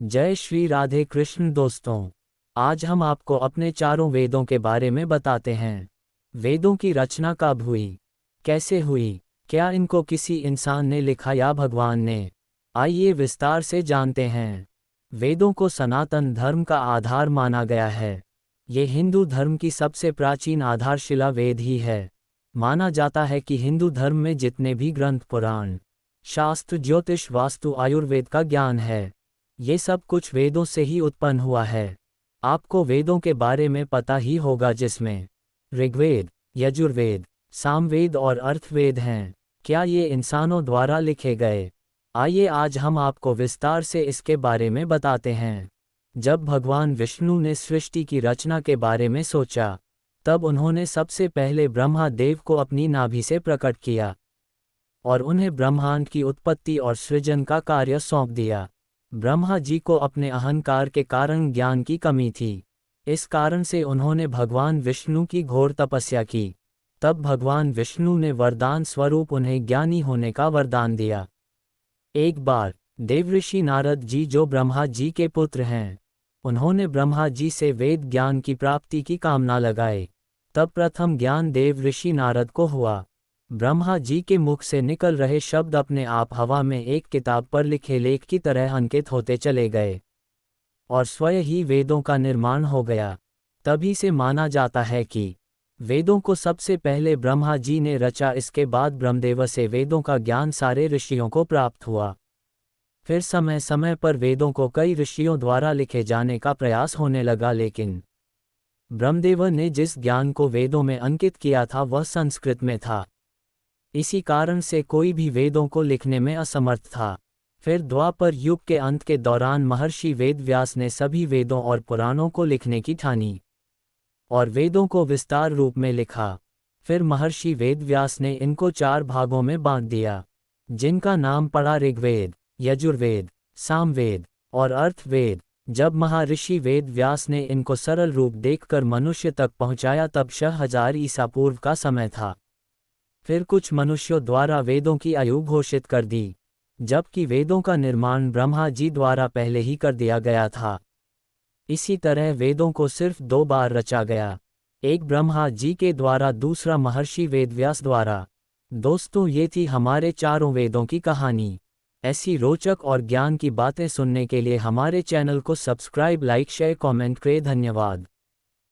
जय श्री राधे कृष्ण दोस्तों। आज हम आपको अपने चारों वेदों के बारे में बताते हैं। वेदों की रचना कब हुई, कैसे हुई, क्या इनको किसी इंसान ने लिखा या भगवान ने? आइए विस्तार से जानते हैं। वेदों को सनातन धर्म का आधार माना गया है। ये हिंदू धर्म की सबसे प्राचीन आधारशिला वेद ही है। माना जाता है कि हिंदू धर्म में जितने भी ग्रंथ, पुराण, शास्त्र, ज्योतिष, वास्तु, आयुर्वेद का ज्ञान है, ये सब कुछ वेदों से ही उत्पन्न हुआ है। आपको वेदों के बारे में पता ही होगा, जिसमें ऋग्वेद, यजुर्वेद, सामवेद और अर्थवेद हैं। क्या ये इंसानों द्वारा लिखे गए? आइए आज हम आपको विस्तार से इसके बारे में बताते हैं। जब भगवान विष्णु ने सृष्टि की रचना के बारे में सोचा, तब उन्होंने सबसे पहले ब्रह्मा देव को अपनी नाभि से प्रकट किया और उन्हें ब्रह्मांड की उत्पत्ति और सृजन का कार्य सौंप दिया। ब्रह्मा जी को अपने अहंकार के कारण ज्ञान की कमी थी। इस कारण से उन्होंने भगवान विष्णु की घोर तपस्या की। तब भगवान विष्णु ने वरदान स्वरूप उन्हें ज्ञानी होने का वरदान दिया। एक बार देवऋषि नारद जी, जो ब्रह्मा जी के पुत्र हैं, उन्होंने ब्रह्मा जी से वेद ज्ञान की प्राप्ति की कामना लगाई। तब प्रथम ज्ञान देवऋषि नारद को हुआ। ब्रह्मा जी के मुख से निकल रहे शब्द अपने आप हवा में एक किताब पर लिखे लेख की तरह अंकित होते चले गए और स्वयं ही वेदों का निर्माण हो गया। तभी से माना जाता है कि वेदों को सबसे पहले ब्रह्मा जी ने रचा। इसके बाद ब्रह्मदेव से वेदों का ज्ञान सारे ऋषियों को प्राप्त हुआ। फिर समय समय पर वेदों को कई ऋषियों द्वारा लिखे जाने का प्रयास होने लगा, लेकिन ब्रह्मदेव ने जिस ज्ञान को वेदों में अंकित किया था वह संस्कृत में था। इसी कारण से कोई भी वेदों को लिखने में असमर्थ था। फिर द्वापर युग के अंत के दौरान महर्षि वेद व्यास ने सभी वेदों और पुराणों को लिखने की ठानी और वेदों को विस्तार रूप में लिखा। फिर महर्षि वेद व्यास ने इनको 4 भागों में बांट दिया, जिनका नाम पड़ा ऋग्वेद, यजुर्वेद, सामवेद और अर्थवेद। जब महर्षि वेद व्यास ने इनको सरल रूप देखकर मनुष्य तक पहुंचाया, तब 6000 ईसा पूर्व का समय था। फिर कुछ मनुष्यों द्वारा वेदों की आयु घोषित कर दी, जबकि वेदों का निर्माण ब्रह्मा जी द्वारा पहले ही कर दिया गया था। इसी तरह वेदों को सिर्फ 2 बार रचा गया, एक ब्रह्मा जी के द्वारा, दूसरा महर्षि वेदव्यास द्वारा। दोस्तों, ये थी हमारे चारों वेदों की कहानी। ऐसी रोचक और ज्ञान की बातें सुनने के लिए हमारे चैनल को सब्सक्राइब, लाइक, शेयर, कमेंट करें। धन्यवाद।